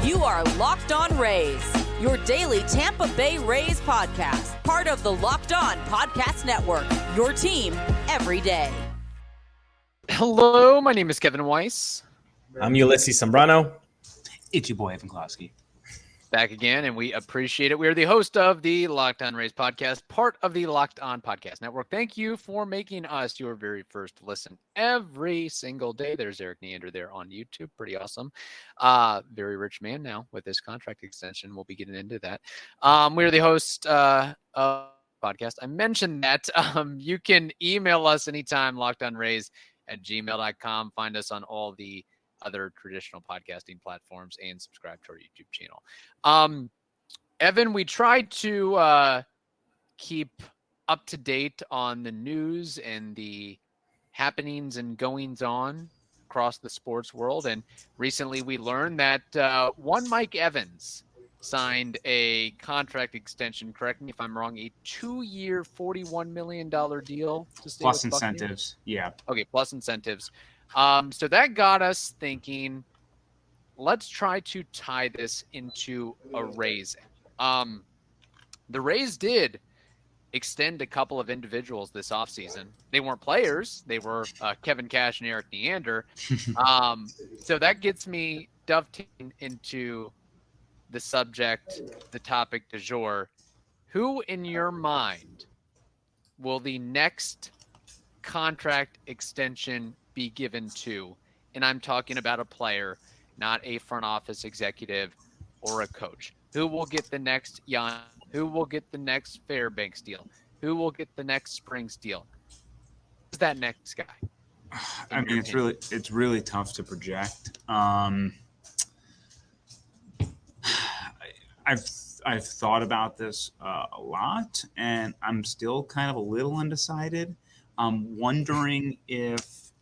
You are Locked On Rays, your daily Tampa Bay Rays podcast, part of the Locked On Podcast Network, your team every day. Hello, my name is Kevin Weiss. I'm Ulises Sambrano. It's your boy, Evan Closky. Back again, and we appreciate it. We are the host of the Locked On Rays podcast, part of the Locked On Podcast Network. Thank you for making us your very first listen every single day. There's Eric Neander there on YouTube. Pretty awesome. Very rich man now with this contract extension. We'll be getting into that. We're the host of podcast. I mentioned that. You can email us anytime, lockedonrays@gmail.com. Find us on all the other traditional podcasting platforms and subscribe to our YouTube channel. Evan, we try to keep up to date on the news and the happenings and goings on across the sports world. And recently we learned that one Mike Evans signed a contract extension, correct me if I'm wrong, a 2-year, $41 million deal to stay Plus with Buccaneers? incentives. Yeah. Okay, plus incentives. So that got us thinking, let's try to tie this into a raise. The Rays did extend a couple of individuals this offseason. They weren't players. They were Kevin Cash and Eric Neander. So that gets me dovetailing into the subject, the topic du jour. Who, in your mind, will the next contract extension be given to? And I'm talking about a player, not a front office executive or a coach. Who will get the next Jan? Who will get the next Fairbanks deal? Who will get the next Springs deal? Who's that next guy? I mean, it's really tough to project. I've thought about this a lot, and I'm still kind of a little undecided. I'm wondering if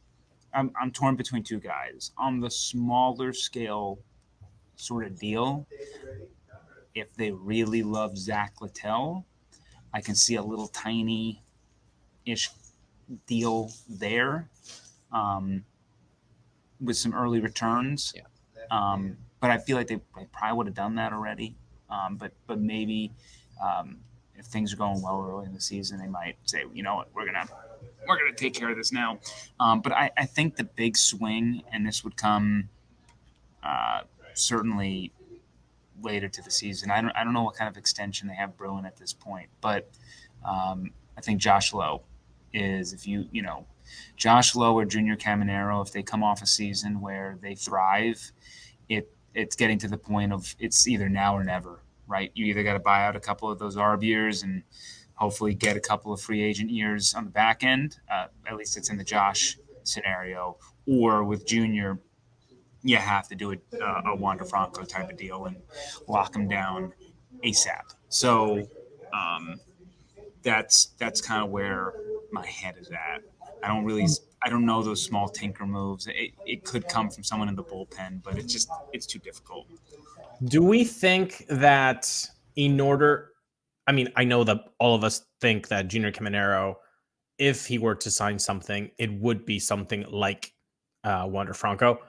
I'm torn between two guys. On the smaller scale sort of deal, if they really love Zach Littell, I can see a little tiny-ish deal there with some early returns. Yeah. But I feel like they probably would have done that already. But maybe if things are going well early in the season, they might say, you know what, we're gonna take care of this now. But I think the big swing, and this would come certainly later to the season. I don't know what kind of extension they have brewing at this point, but I think Josh Lowe is, if Josh Lowe or Junior Caminero, if they come off a season where they thrive, it's getting to the point of it's either now or never, right? You either got to buy out a couple of those ARB years and hopefully get a couple of free agent years on the back end. At least it's in the Josh scenario. Or with Junior, you have to do a Wander Franco type of deal and lock him down ASAP. So that's kind of where my head is at. I don't know those small tinker moves. It could come from someone in the bullpen, but it's too difficult. Do we think that in order – I mean, I know that all of us think that Junior Caminero, if he were to sign something, it would be something like Wander Franco.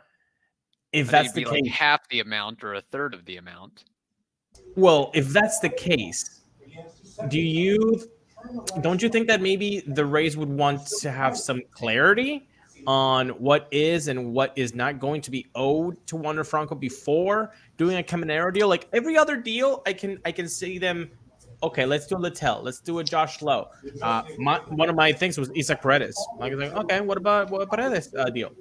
If that's the case, like half the amount or a third of the amount. Well, if that's the case, don't you think that maybe the Rays would want to have some clarity on what is and what is not going to be owed to Wander Franco before doing a Caminero deal? Like every other deal, I can see them. Okay, let's do a Littell. Let's do a Josh Lowe. One of my things was Isaac Paredes. Like, okay, what about Paredes deal?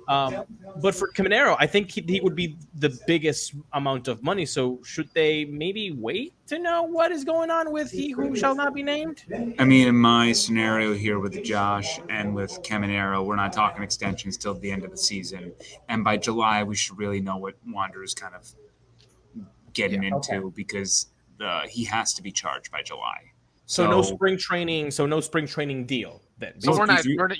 But for Caminero, I think he would be the biggest amount of money. So should they maybe wait to know what is going on with he who shall not be named? I mean, in my scenario here with Josh and with Caminero, we're not talking extensions till the end of the season. And by July, we should really know what Wander is kind of getting into because he has to be charged by July. So no spring training. So no spring training deal then. So you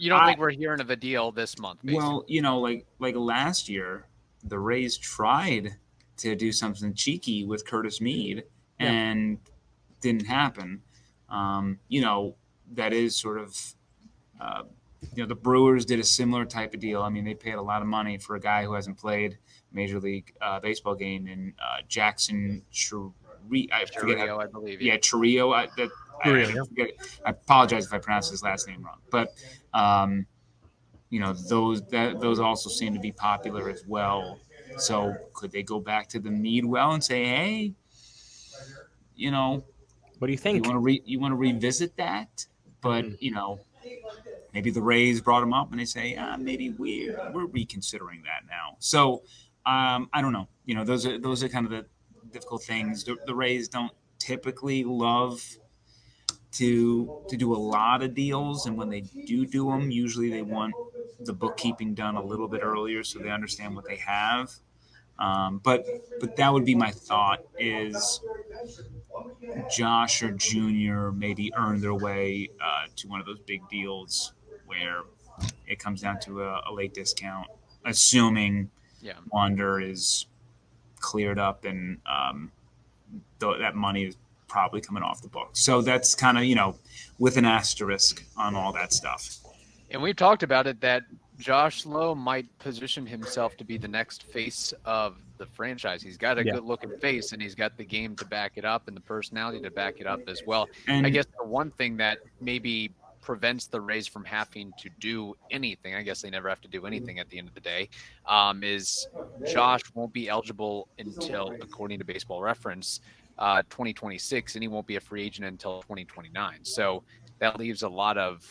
don't think we're hearing of a deal this month? Basically. Well, like last year, the Rays tried to do something cheeky with Curtis Mead and didn't happen. That is sort of the Brewers did a similar type of deal. I mean, they paid a lot of money for a guy who hasn't played Major League Baseball game in Jackson I forget Chirico, I believe. Yeah, Chirico. I forget it. I apologize if I pronounced his last name wrong. But those also seem to be popular as well. So could they go back to the Meadwell and say, hey, what do you think? You want to revisit that? But maybe the Rays brought him up and they say, maybe we're reconsidering that now. So I don't know. Those are kind of the difficult things. The Rays don't typically love to do a lot of deals, and when they do them, usually they want the bookkeeping done a little bit earlier so they understand what they have. But that would be my thought is Josh or Junior maybe earn their way to one of those big deals where it comes down to a late discount, assuming Wander is cleared up and that money is probably coming off the books. So that's kind of, with an asterisk on all that stuff. And we've talked about it that Josh Lowe might position himself to be the next face of the franchise. He's got a good looking face and he's got the game to back it up and the personality to back it up as well. And I guess the one thing that maybe prevents the Rays from having to do anything, I guess they never have to do anything at the end of the day, is Josh won't be eligible until, according to Baseball Reference, 2026, and he won't be a free agent until 2029. So that leaves a lot of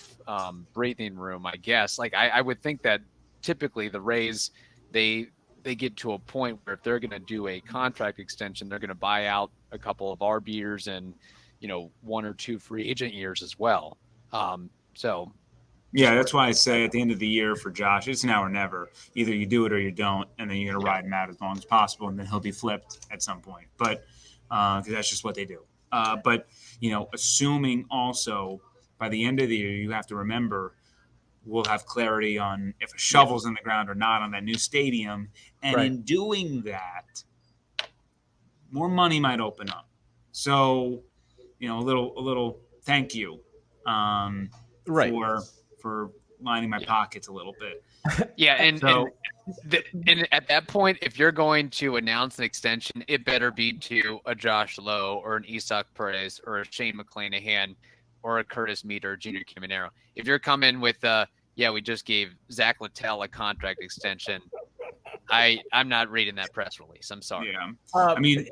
breathing room, I guess. Like I would think that typically the Rays, they get to a point where if they're going to do a contract extension, they're going to buy out a couple of arb years and, 1 or 2 free agent years as well. Yeah, that's why I say at the end of the year for Josh, it's now or never. Either you do it or you don't, and then you're going to ride him out as long as possible, and then he'll be flipped at some point. But because that's just what they do. But assuming also by the end of the year, you have to remember we'll have clarity on if a shovel's in the ground or not on that new stadium. And in doing that, more money might open up. So, a little thank you for lining my pockets a little bit. Yeah, and at that point, if you're going to announce an extension, it better be to a Josh Lowe or an Isaac Perez or a Shane McClanahan or a Curtis Mead or a Junior Caminero. If you're coming with, we just gave Zach Littell a contract extension, I'm not reading that press release. I'm sorry. Yeah, I mean,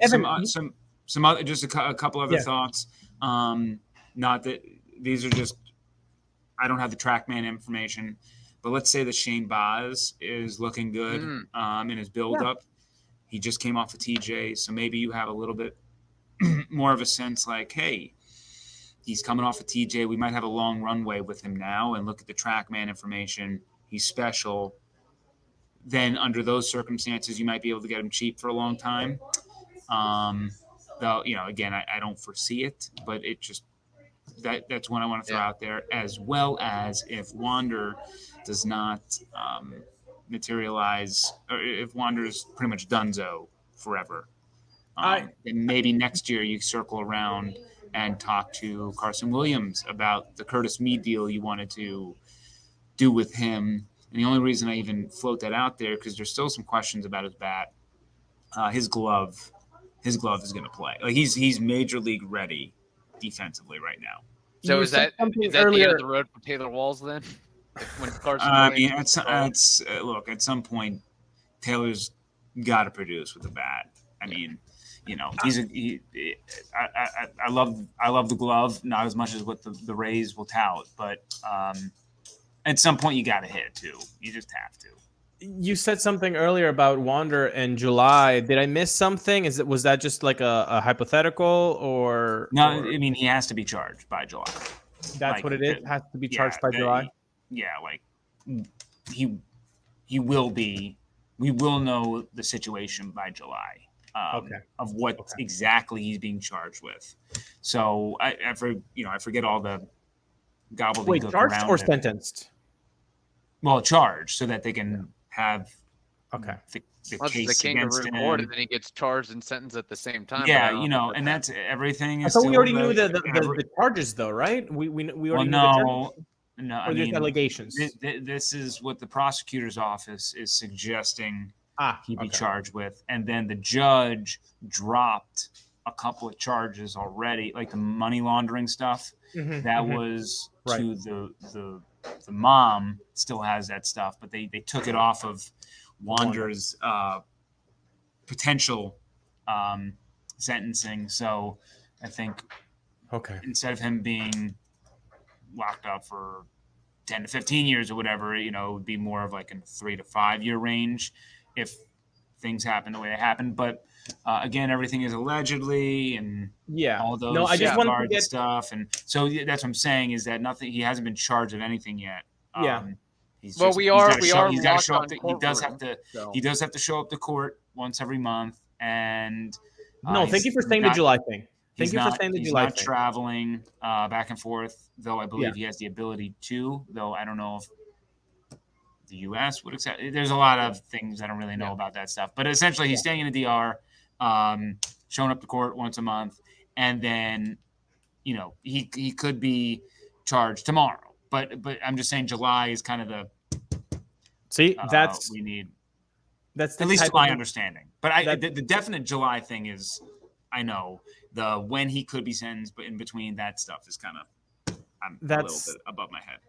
some other, just a couple other thoughts. Not that these are just, I don't have the TrackMan information. But let's say that Shane Baz is looking good in his build-up. He just came off of TJ, so maybe you have a little bit more of a sense like, hey, he's coming off of TJ. We might have a long runway with him now, and look at the TrackMan information. He's special. Then under those circumstances, you might be able to get him cheap for a long time. Though, again, I don't foresee it, but it just that's one I want to throw out there, as well as if Wander does not materialize, or if Wander is pretty much donezo forever, then maybe next year you circle around and talk to Carson Williams about the Curtis Mead deal you wanted to do with him. And the only reason I even float that out there, because there's still some questions about his bat, his glove is going to play. Like he's major league ready defensively right now. So is that the end of the road for Taylor Walls then? When Carson look, at some point, Taylor's got to produce with the bat. I mean, I love the glove, not as much as what the Rays will tout, but at some point you got to hit it too. You just have to. You said something earlier about Wander in July. Did I miss something? Was that just like a hypothetical or? No, I mean, he has to be charged by July. That's what it is. Has to be charged by July. Yeah, like he will be. We will know the situation by July. Of what exactly he's being charged with. So I forget all the gobbledygook. Wait, charged or sentenced? Well, charged so that they can have the case against him. And then he gets charged and sentenced at the same time. Yeah, and that's everything. I thought we already knew the charges, though, right? We already knew the charges. No, Or there's allegations? This is what the prosecutor's office is suggesting he be charged with. And then the judge dropped a couple of charges already, like the money laundering stuff. That was to the mom still has that stuff, but they took it off of Wander's potential sentencing. So I think instead of him being locked up for 10 to 15 years or whatever, it would be more of like a 3 to 5 year range if things happen the way they happen. But again, everything is allegedly and all those I just wanted to get stuff. And so that's what I'm saying is that he hasn't been charged of anything yet. He does have to show up to court once every month. And thank you for saying the July thing. Thank you for saying the July thing. He's not traveling back and forth, though I believe he has the ability to, though I don't know if the U.S. would accept. There's a lot of things I don't really know about that stuff. But essentially, he's staying in the DR, showing up to court once a month, and then, he could be charged tomorrow. But I'm just saying July is kind of the we need. That's at least my understanding. But the definite July thing is, I know the when he could be sentenced, but in between that stuff is kind of a little bit above my head.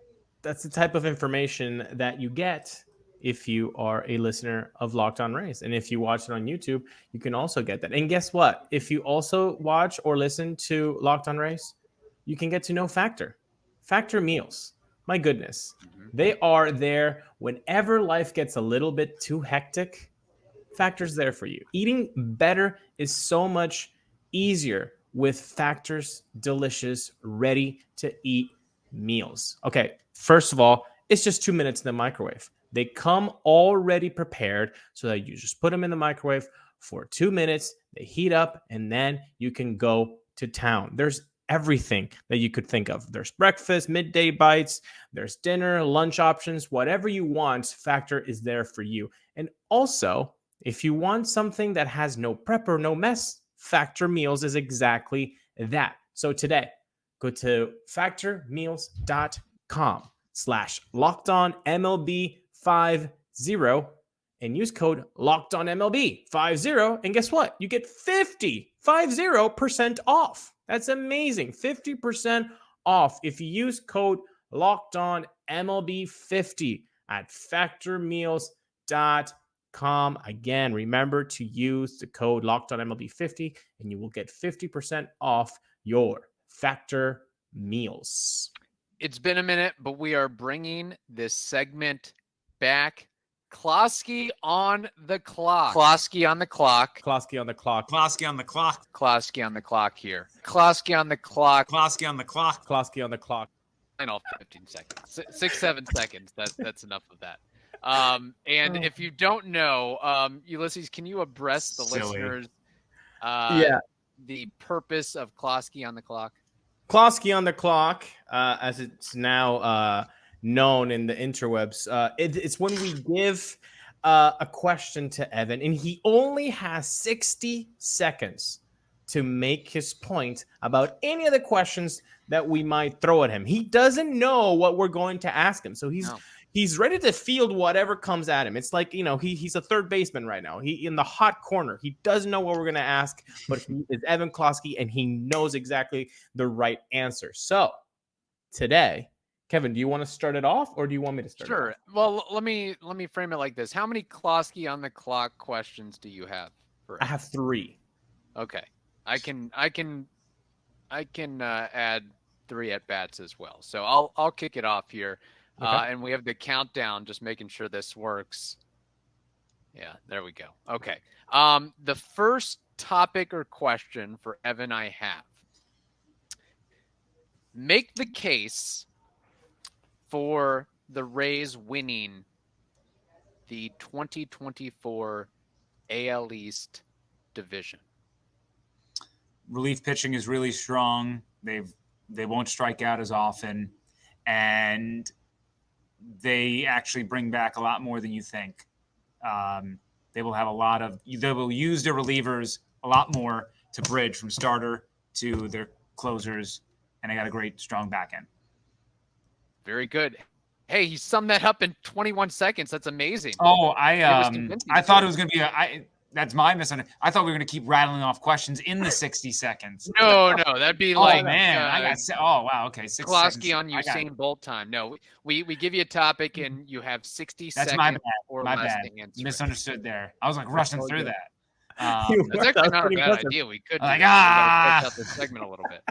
That's the type of information that you get if you are a listener of Locked On Rays. And if you watch it on YouTube, you can also get that. And guess what? If you also watch or listen to Locked On Rays, you can get to know Factor meals. My goodness. They are there whenever life gets a little bit too hectic. Factor's there for you. Eating better is so much easier with Factor's delicious, ready-to-eat meals. Okay, first of all, it's just 2 minutes in the microwave. They come already prepared so that you just put them in the microwave for 2 minutes, they heat up, and then you can go to town. There's everything that you could think of. There's breakfast, midday bites, there's dinner, lunch options, whatever you want, Factor is there for you. And also, if you want something that has no prep or no mess, Factor Meals is exactly that. So today, go to factormeals.com/LockedOnMLB50 and use code LockedOnMLB50. And guess what? You get 50% off. That's amazing. 50% off if you use code LockedOnMLB50 at factormeals.com. Again, remember to use the code LockedOnMLB50 and you will get 50% off your Factor Meals. It's been a minute, but we are bringing this segment back. Closky on the clock. Closky on the clock. Closky on the clock. Closky on the clock. Closky on the clock here. Closky on the clock. Closky on the clock. Closky on the clock. I know, 15 seconds. 7 seconds. That's enough of that. And if you don't know, Ulises, can you abreast the listeners the purpose of Closky on the clock? Closky on the clock, as it's now known in the interwebs, it's when we give a question to Evan, and he only has 60 seconds to make his point about any of the questions that we might throw at him. He doesn't know what we're going to ask him, so he's ready to field whatever comes at him. It's like, he's a third baseman right now. He in the hot corner. He doesn't know what we're going to ask, but he is Evan Closky, and he knows exactly the right answer. So today, Kevin, do you want to start it off, or do you want me to start it off? Sure. Well, let me frame it like this. How many Closky on the clock questions do you have? I have 3. Okay. I can add 3 at bats as well. So I'll kick it off here. Okay. And we have the countdown, just making sure this works. Yeah, there we go. Okay. The first topic or question for Evan I have. Make the case for the Rays winning the 2024 AL East division. Relief pitching is really strong. They won't strike out as often, and they actually bring back a lot more than you think. They will use their relievers a lot more to bridge from starter to their closers, and they got a great strong back end. Very good. Hey, he summed that up in 21 seconds. That's amazing. Oh, It was convincing, I thought too. it was going to be that's my misunderstanding. I thought we were going to keep rattling off questions in the 60 seconds. No, that'd be Oh like man, wow, okay, 60 Closky seconds. on Usain Bolt time. No, we give you a topic and you have 60 That's seconds my bad. or My less bad. to answer. Misunderstood there. I was like rushing through that. That's actually not a bad idea. We could like, we gotta stretch out this segment a little bit.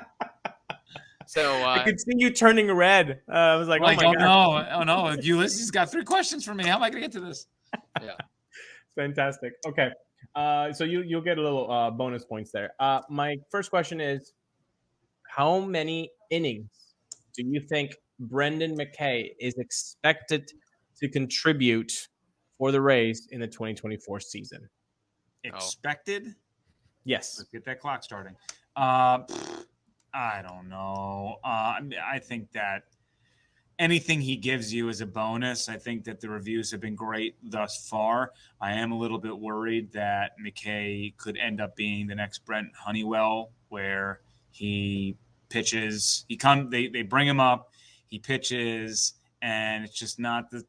So I could see you turning red. I was like, like, oh my God. Oh no, Ulises got 3 questions for me. How am I going to get to this? Yeah, Fantastic. Okay. So you'll get a little bonus points there. My first question is, how many innings do you think Brendan McKay is expected to contribute for the Rays in the 2024 season? Expected? Yes. Let's get that clock starting. I don't know. I think that anything he gives you is a bonus. I think that the reviews have been great thus far. I am a little bit worried that McKay could end up being the next Brent Honeywell, where he pitches, they bring him up, he pitches, and it's just not the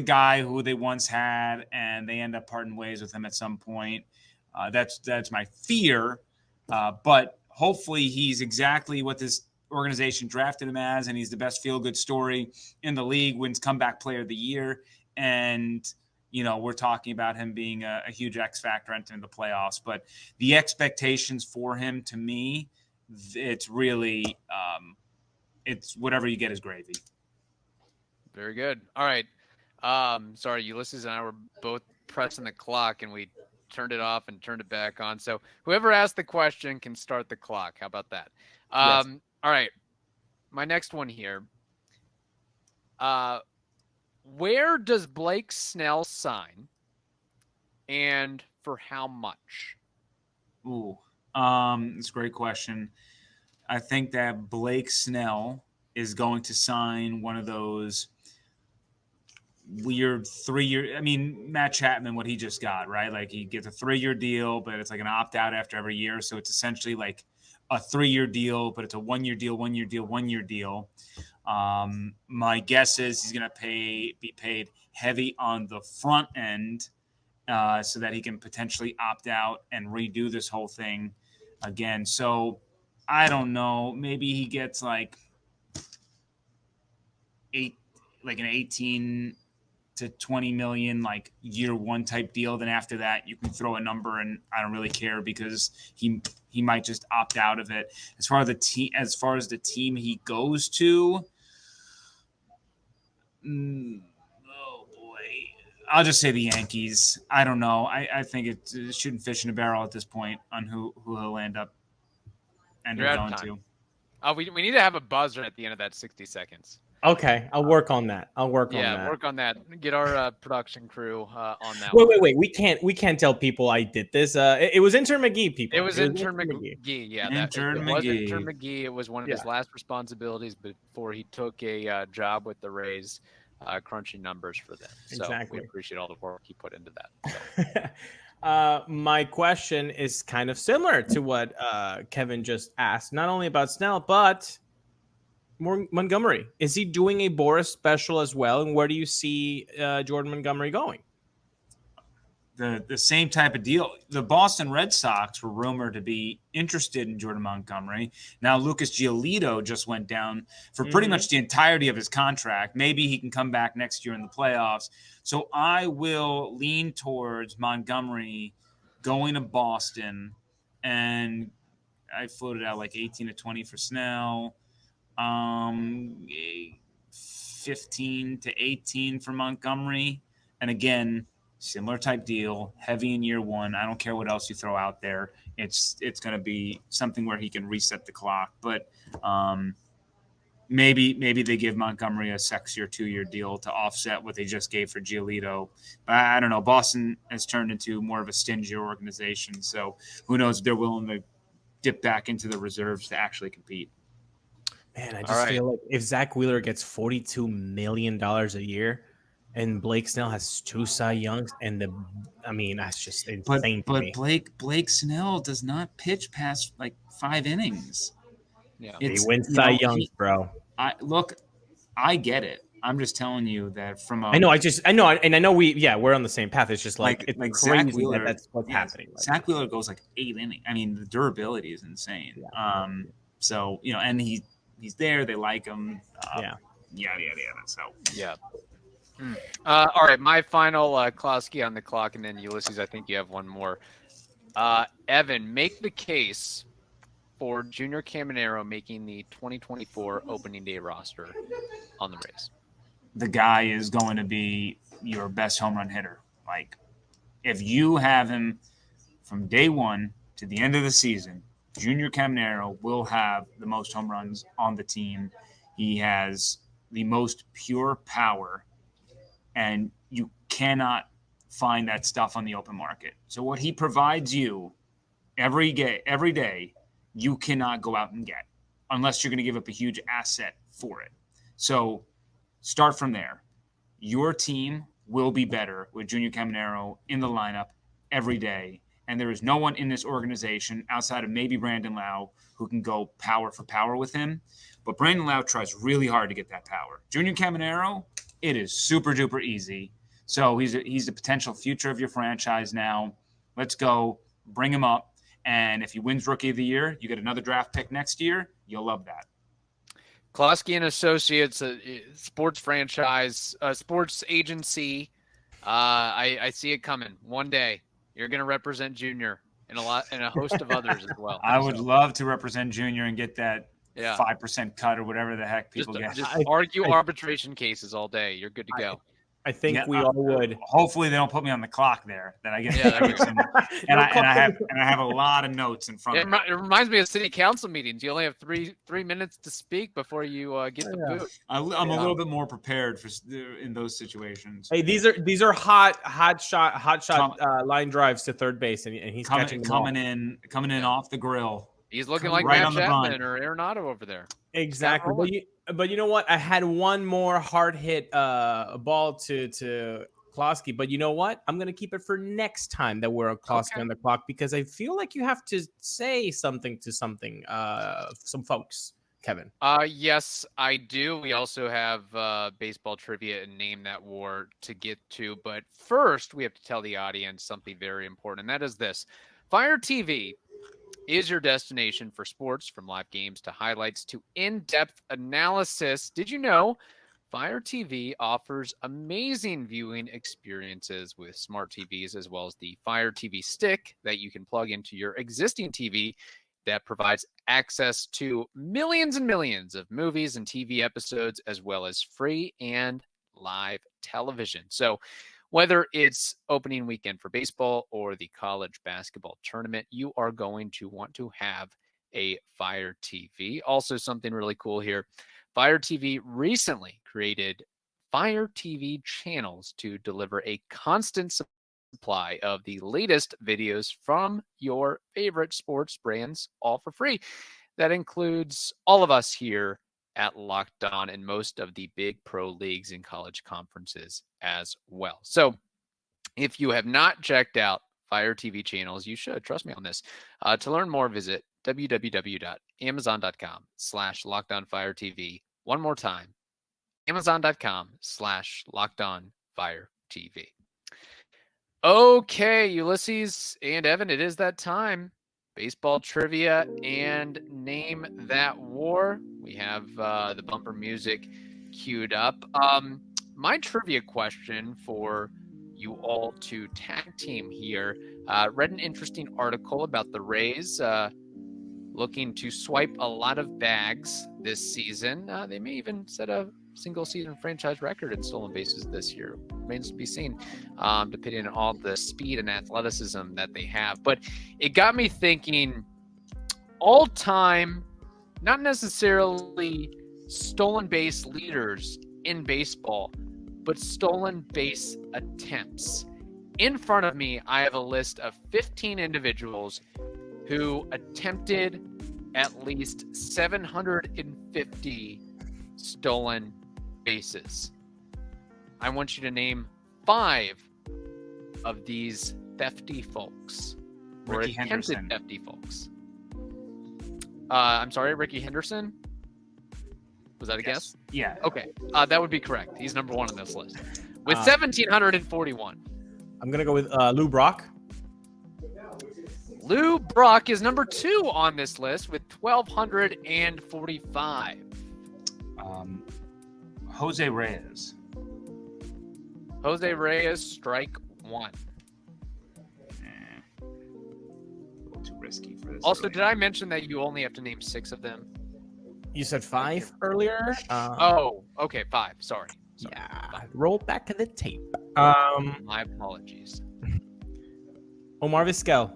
guy who they once had, and they end up parting ways with him at some point. That's my fear, but hopefully he's exactly what this organization drafted him as, and he's the best feel-good story in the league, wins comeback player of the year, and we're talking about him being a huge X factor entering the playoffs. But the expectations for him, to me, it's really it's whatever you get is gravy. very good. All right. Sorry, Ulises and I were both pressing the clock, and we turned it off and turned it back on. So whoever asked the question can start the clock. How about that? Yes. All right. My next one here. Where does Blake Snell sign, and for how much? Ooh, it's a great question. I think that Blake Snell is going to sign one of those weird 3-year. I mean, Matt Chapman, what he just got, right? Like, he gets a 3-year deal, but it's like an opt-out after every year. So it's essentially like a 3-year deal, but it's a 1-year deal, 1-year deal, 1-year deal. My guess is he's going to be paid heavy on the front end, so that he can potentially opt out and redo this whole thing again. So I don't know. Maybe he gets like an 18 to 20 million, like year one type deal. Then after that, you can throw a number, and I don't really care because he might just opt out of it. As far as the team he goes to, oh boy, I'll just say the Yankees. I don't know. I think it's shooting fish in a barrel at this point on who he'll end up going to. We need to have a buzzer at the end of that 60 seconds. Okay, I'll work on that. Work on that. Get our production crew on that. Wait. We can't tell people I did this. It was Intern McGee, people. It was Intern McGee. Yeah, Intern McGee. It was one of his last responsibilities before he took a job with the Rays, crunching numbers for them. So exactly. We appreciate all the work he put into that. So. My question is kind of similar to what Kevin just asked, not only about Snell, but Montgomery. Is he doing a Boris special as well? And where do you see Jordan Montgomery going? The same type of deal. The Boston Red Sox were rumored to be interested in Jordan Montgomery. Now Lucas Giolito just went down for pretty much the entirety of his contract. Maybe he can come back next year in the playoffs. So I will lean towards Montgomery going to Boston, and I floated out like 18 to 20 for Snell, 15 to 18 for Montgomery. And again, similar type deal, heavy in year one. I don't care what else you throw out there. It's going to be something where he can reset the clock. But maybe they give Montgomery a sexier 2-year deal to offset what they just gave for Giolito. But I don't know. Boston has turned into more of a stingier organization. So who knows if they're willing to dip back into the reserves to actually compete. Man, I just feel like if Zach Wheeler gets $42 million a year, and Blake Snell has 2 Cy Youngs, and that's just insane to me. But Blake Snell does not pitch past like 5 innings. Yeah, he wins Cy Youngs, bro. I get it. I'm just telling you that from a I know, and I know we're on the same path. It's just like it's Zach crazy Wheeler, that's what's happening. Zach Wheeler goes like 8 innings. I mean, the durability is insane. Yeah. So and he's there. They like him. Yada. So yeah. All right, my final Closky on the clock, and then Ulises, I think you have one more. Evan, make the case for Junior Caminero making the 2024 opening day roster on the Rays. The guy is going to be your best home run hitter. Like, if you have him from day one to the end of the season, Junior Caminero will have the most home runs on the team. He has the most pure power, and you cannot find that stuff on the open market. So what he provides you every day, you cannot go out and get unless you're going to give up a huge asset for it. So start from there. Your team will be better with Junior Caminero in the lineup every day. And there is no one in this organization outside of maybe Brandon Lau who can go power for power with him. But Brandon Lau tries really hard to get that power. Junior Caminero, it is super duper easy. So he's the potential future of your franchise now. Let's go, bring him up. And if he wins Rookie of the Year, you get another draft pick next year. You'll love that. Closky and Associates, sports franchise, sports agency. I see it coming. One day you're going to represent Junior and a host of others as well. I would love to represent Junior and get that 5% cut or whatever the heck people get. Just argue arbitration cases all day. You're good to go. I think we all would. Hopefully, they don't put me on the clock there. That I get. And I have a lot of notes in front of me. It reminds me of city council meetings. You only have three minutes to speak before you get the boot. I'm a little bit more prepared in those situations. Hey, these are hot shot line drives to third base, and he's coming in off the grill. He's looking like Matt Chapman or Arenado over there. Exactly. But you know what? I had one more hard hit ball to Closky. But you know what? I'm going to keep it for next time that we're on Closky on the clock, because I feel like you have to say something to some folks, Kevin. Yes, I do. We also have baseball trivia and Name That War to get to. But first, we have to tell the audience something very important, and that is this. Fire TV is your destination for sports, from live games to highlights to in-depth analysis. Did you know Fire TV offers amazing viewing experiences with smart TVs, as well as the Fire TV Stick that you can plug into your existing TV that provides access to millions and millions of movies and TV episodes, as well as free and live television. So whether it's opening weekend for baseball or the college basketball tournament, you are going to want to have a Fire TV. Also, something really cool here. Fire TV recently created Fire TV channels to deliver a constant supply of the latest videos from your favorite sports brands, all for free. That includes all of us here at Locked On and most of the big pro leagues and college conferences as well. So if you have not checked out Fire TV channels, you should. Trust me on this. To learn more, visit www.amazon.com/LockedOnFireTV. One more time, Amazon.com/LockedOnFireTV. Okay, Ulises and Evan, it is that time. Baseball trivia and Name That War. We have the bumper music queued up. My trivia question for you all to tag team here. Read an interesting article about the Rays looking to swipe a lot of bags this season. They may even set a single season franchise record in stolen bases this year. Remains to be seen, depending on all the speed and athleticism that they have. But it got me thinking, all time, not necessarily stolen base leaders in baseball, but stolen base attempts. In front of me, I have a list of 15 individuals who attempted at least 750 stolen bases. I want you to name 5 of these thefty folks. Ricky Henderson. Thefty folks. I'm sorry, Ricky Henderson? Was that a guess? Yeah. Okay, that would be correct. He's number 1 on this list with 1,741. I'm gonna go with Lou Brock. Lou Brock is number 2 on this list with 1,245. Jose Reyes. Jose Reyes, strike 1. A little too risky for this. Also, did I mention that you only have to name 6 of them? You said 5 earlier. Oh, okay, 5. Sorry. Yeah. Roll back to the tape. My apologies. Omar Vizquel.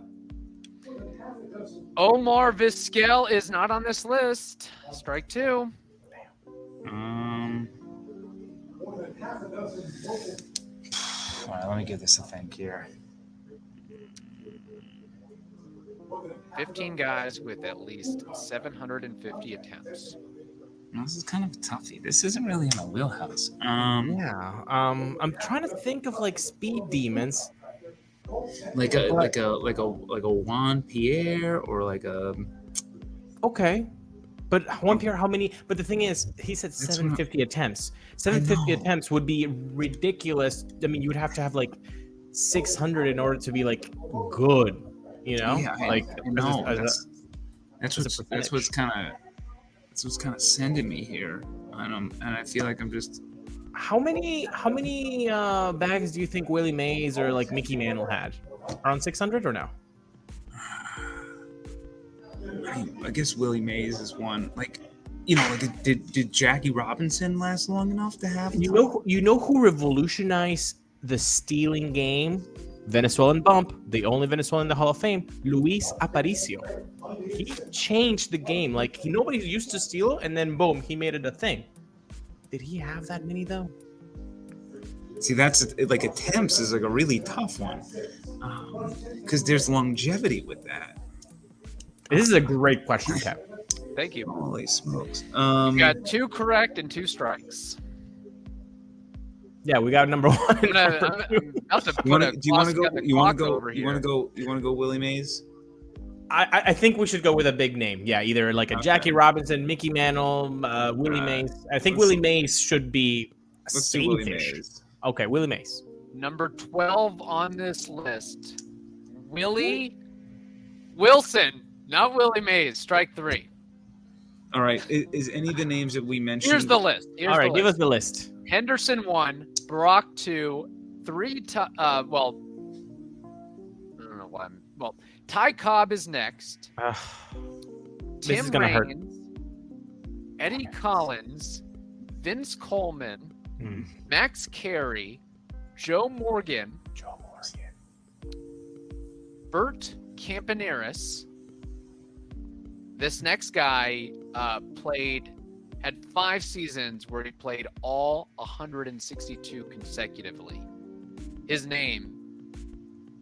Omar Vizquel is not on this list. Strike 2. All right, let me give this a think here. 15 guys with at least 750 attempts. This is kind of a toughie. This isn't really in my wheelhouse. I'm trying to think of like speed demons. Like a Juan Pierre or like a. Okay. But Juan Pierre, how many? But the thing is, he said 750 attempts. 750 attempts would be ridiculous. I mean, you would have to have like 600 in order to be like good. You know, Yeah, like no, as that's what's kind of sending me here, and I feel like I'm just. How many bags do you think Willie Mays or like Mickey Mantle had? Around 600 or no? I guess Willie Mays is one. Like, like did Jackie Robinson last long enough to have? You know who revolutionized the stealing game? Venezuelan bump, the only Venezuelan in the Hall of Fame, Luis Aparicio. He changed the game. Like nobody used to steal, and then boom, he made it a thing. Did he have that many though? See, that's like attempts is like a really tough one, because there's longevity with that. This is a great question, Kev. Thank you. Holy smokes! You got 2 correct and 2 strikes. Yeah, we got number 1. Do you want to go Willie Mays? I think we should go with a big name. Yeah, either like a Jackie Robinson, Mickey Mantle, Willie Mays. I think Willie Mays should be Let's do Willie Mays. Okay, Willie Mays. Number 12 on this list, Willie Wilson, not Willie Mays. Strike 3. All right. Is any of the names that we mentioned? Here's the list. All right, give us the list. Henderson 1, Brock 2, 3. I don't know why. Ty Cobb is next. This is Tim gonna hurt. Raines, Eddie Collins, Vince Coleman, Max Carey, Joe Morgan, Bert Campaneris. This next guy had 5 seasons where he played all 162 consecutively. His name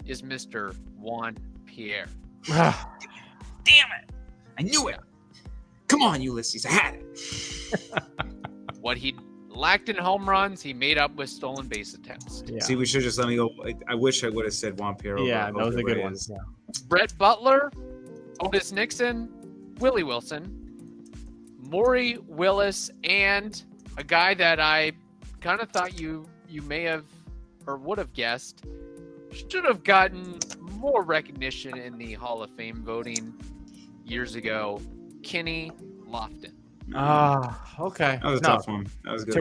is Mr. Juan Pierre. Damn it! I knew it. Come on, Ulises, I had it. What he lacked in home runs, he made up with stolen base attempts. Yeah. See, we should just let me go. I wish I would have said Juan Pierre. Yeah, over that was a good one. Reyes. Yeah. Brett Butler, Otis Nixon, Willie Wilson, Maury Willis, and a guy that I kind of thought you may have or would have guessed should have gotten more recognition in the Hall of Fame voting years ago, Kenny Lofton. Okay. That was a tough one. That was good.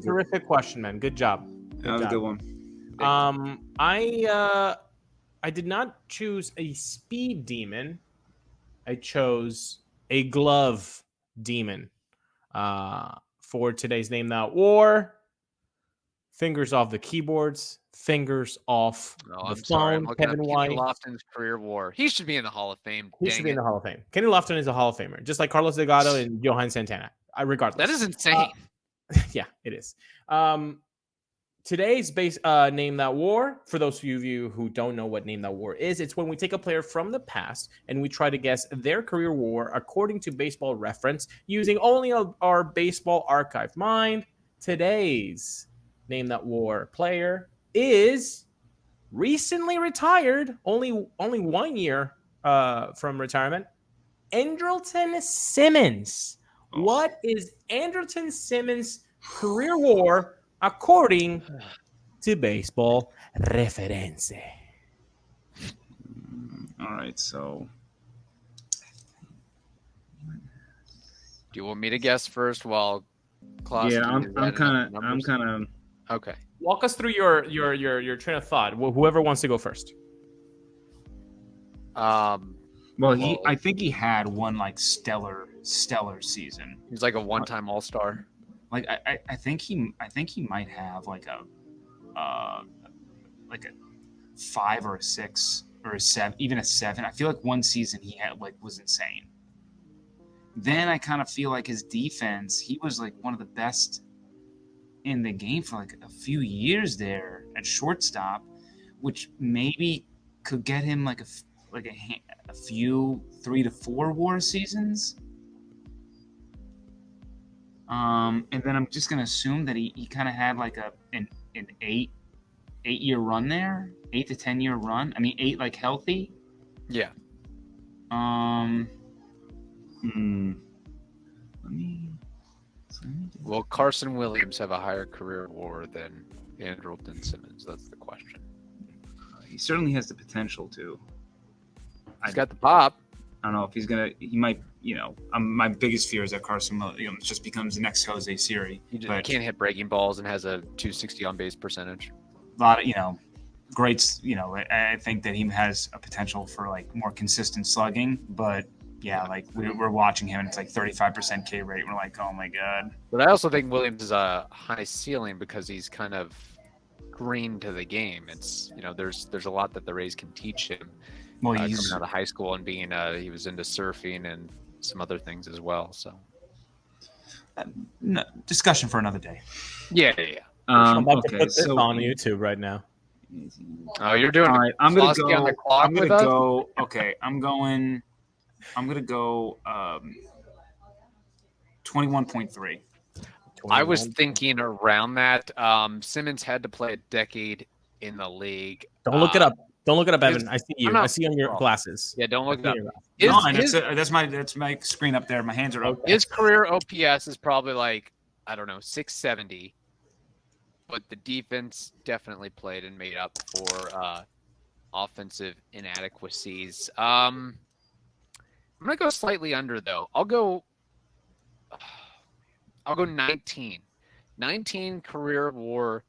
Terrific question, man. Good job. That was a good one. I did not choose a speed demon. I chose a glove demon for today's Name That War. Fingers off the keyboards. Fingers off the I'm phone. sorry. I'm looking Kevin at White. Kenny Lofton's career war. He should be in the Hall of Fame. He should be in the Hall of Fame. Kenny Lofton is a Hall of Famer, just like Carlos Delgado and Johan Santana. Regardless. That is insane. Yeah, it is. Today's Name That War, for those of you who don't know what Name That War is, it's when we take a player from the past and we try to guess their career war according to Baseball Reference using only our baseball archive mind. Today's Name That War player is recently retired, only 1 year from retirement, Andrelton Simmons. What is Andrelton Simmons' career WAR according to Baseball Reference? All right, so Do you want me to guess first while Closky yeah, is I'm adding up kind numbers? of Okay. Walk us through your train of thought. Whoever wants to go first. well, I think he had one like stellar season. He's like a one-time All-Star. Like I think he might have like a 5 or a 6 or a 7, even a 7. I feel like one season he had was insane. Then I kind of feel like his defense, he was like one of the best in the game for like a few years there at shortstop, which maybe could get him like a few 3 to 4 WAR seasons. And then I'm just gonna assume that he kind of had like an 8-year run there, 8 to 10 year run. I mean, 8 like healthy. Yeah. Will Carson Williams have a higher career WAR than Andrelton Simmons? That's the question. He certainly has the potential to. He's got the pop. I don't know if he's gonna. He might. My biggest fear is that Carson Williams just becomes the next Jose Siri. He can't hit breaking balls and has a 260 on base percentage. A lot of greats. I think that he has a potential for like more consistent slugging, but. Yeah, like we're watching him and it's like 35% K rate. We're like, oh my God. But I also think Williams is a high ceiling because he's kind of green to the game. It's there's a lot that the Rays can teach him. Well, coming out of high school and being he was into surfing and some other things as well. So no, discussion for another day. Yeah. I'm about to put this on YouTube right now. Oh, you're doing. All right, I'm gonna go. On the clock I'm gonna go. Okay, I'm gonna go 21.3. I was thinking around that. Simmons had to play a decade in the league. Don't look it up. Don't look it up, Evan. I see you. I see on your glasses. Yeah, don't look it up. That's my screen up there. My hands are up. His career OPS is probably like, I don't know, 670. But the defense definitely played and made up for offensive inadequacies. I'm gonna go slightly under though. I'll go 19. 19 career WAR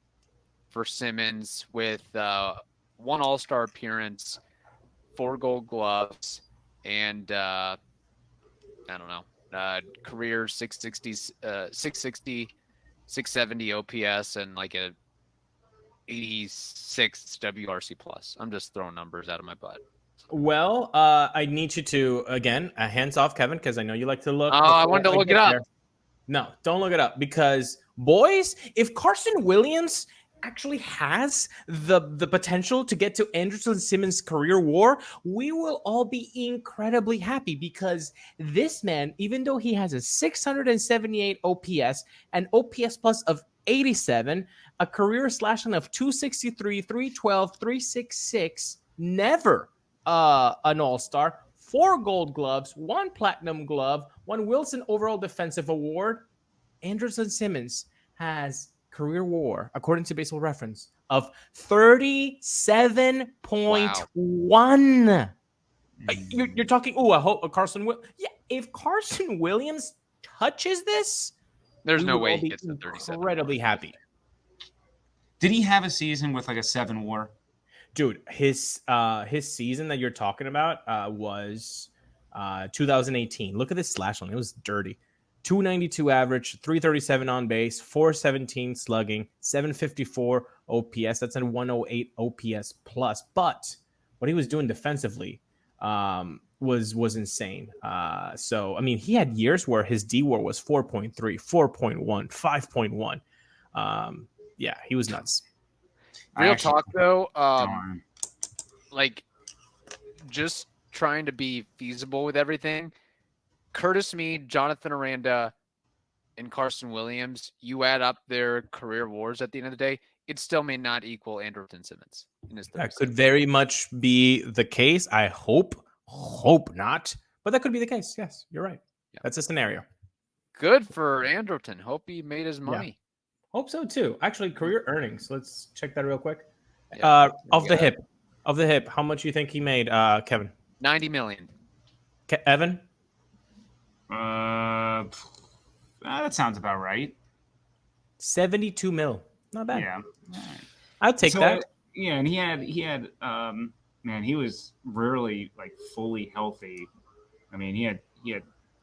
for Simmons with 1 All-Star appearance, 4 Gold Gloves, and I don't know, career 660, 670 OPS, and like a 86 WRC plus. I'm just throwing numbers out of my butt. Well, I need you to, again, hands off, Kevin, because I know you like to look. Oh, I wanted to look it up. There. No, don't look it up, because, boys, if Carson Williams actually has the potential to get to Andrelton Simmons' career WAR, we will all be incredibly happy, because this man, even though he has a 678 OPS, an OPS plus of 87, a career slashing of 263, 312, 366, never an all-star, 4 Gold Gloves, 1 Platinum Glove, 1 Wilson Overall Defensive Award. Andrelton Simmons has career WAR, according to Baseball Reference, of 37.1. Wow. You're talking, I hope Carson Williams. Yeah, if Carson Williams touches this, there's no way he gets to 37. Incredibly happy. Did he have a season with like a 7 WAR? Dude, his season that you're talking about was 2018. Look at this slash line. It was dirty. 292 average, 337 on base, 417 slugging, 754 OPS. That's a 108 OPS plus. But what he was doing defensively was insane. So, I mean, he had years where his D-WAR was 4.3, 4.1, 5.1. Yeah, he was nuts. Real talk, though, like, just trying to be feasible with everything. Curtis Mead, Jonathan Aranda, and Carson Williams, you add up their career WARs at the end of the day, it still may not equal Andrelton Simmons in his 30s. That could very much be the case. I hope not, but that could be the case. Yes, you're right. Yeah. That's a scenario. good for Andrelton. Hope he made his money. Hope so too. Actually, career earnings. Let's check that real quick. Yeah, Of the hip, how much you think he made, Kevin? 90 million. Evan? That sounds about right. 72 mil. Not bad. Yeah. I'd take that. Yeah, and he had man, he was rarely like fully healthy. I mean, he had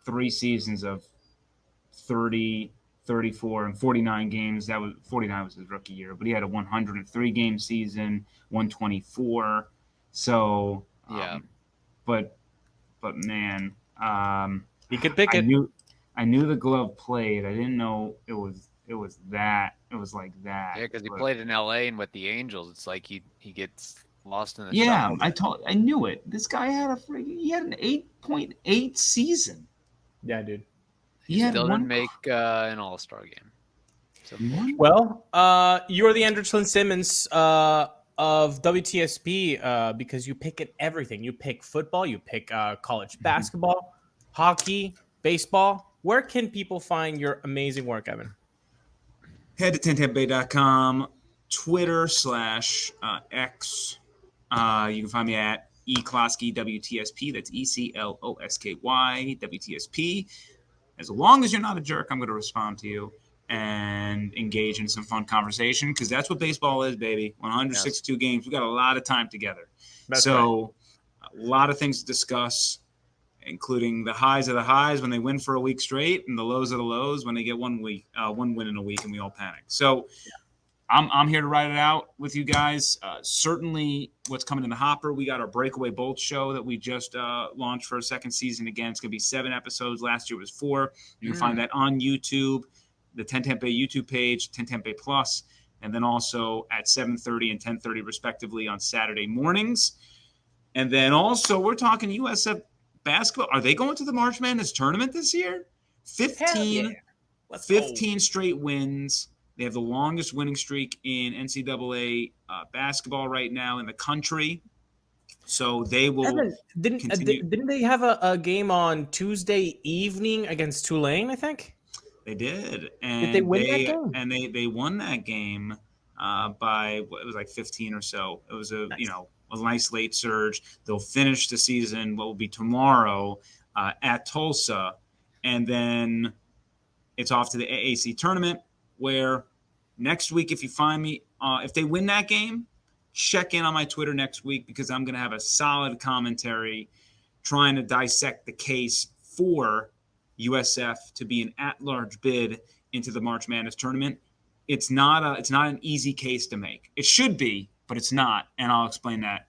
3 seasons of 30, 34, and 49 games. That was 49 was his rookie year, but he had a 103 game season, 124. So but man, he could pick it. I knew the glove played. I didn't know it was that. It was like that. Yeah, because he played in LA and with the Angels, it's like he gets lost in the yeah. shuffle. I knew it. This guy had an 8.8 season. Yeah, dude. He still didn't make an All-Star game. So, well, you're the Anderson Simmons of WTSP because you pick at everything. You pick football, you pick college basketball, hockey, baseball. Where can people find your amazing work, Evan? Head to 10tampabay.com, Twitter /X. You can find me at Closky WTSP. That's ECLOSKY WTSP. As long as you're not a jerk, I'm going to respond to you and engage in some fun conversation because that's what baseball is, baby. 162 games. We got a lot of time together. That's right. A lot of things to discuss, including the highs of the highs when they win for a week straight and the lows of the lows when they get one win in a week and we all panic. So I'm here to ride it out with you guys. Certainly what's coming in the hopper, we got our Breakaway Bolts show that we just launched for a second season. Again, it's going to be 7 episodes. Last year was 4. You can find that on YouTube, the 10 Tampa Bay YouTube page, 10 Tampa Bay Plus, and then also at 7:30 and 10:30 respectively on Saturday mornings. And then also we're talking USF basketball. Are they going to the March Madness tournament this year? 15 straight wins. They have the longest winning streak in NCAA basketball right now in the country. So they will Evan, didn't they have a game on Tuesday evening against Tulane, I think? They did. And did they win that game? And they won that game by it was like 15 or so. It was a nice late surge. They'll finish the season what will be tomorrow at Tulsa, and then it's off to the AAC tournament where next week, if you find me, if they win that game, check in on my Twitter next week because I'm going to have a solid commentary trying to dissect the case for USF to be an at-large bid into the March Madness tournament. It's not an easy case to make. It should be, but it's not, and I'll explain that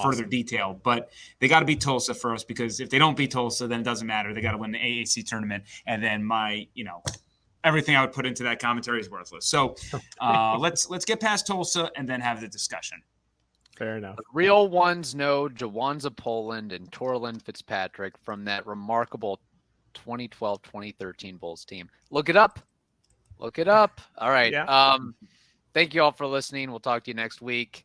further detail. But they got to beat Tulsa first because if they don't beat Tulsa, then it doesn't matter. They got to win the AAC tournament, and then everything I would put into that commentary is worthless. So let's get past Tulsa and then have the discussion. Fair enough. The real ones know Jawanza Poland and Torlin Fitzpatrick from that remarkable 2012-2013 Bulls team. Look it up. All right. Yeah. Thank you all for listening. We'll talk to you next week.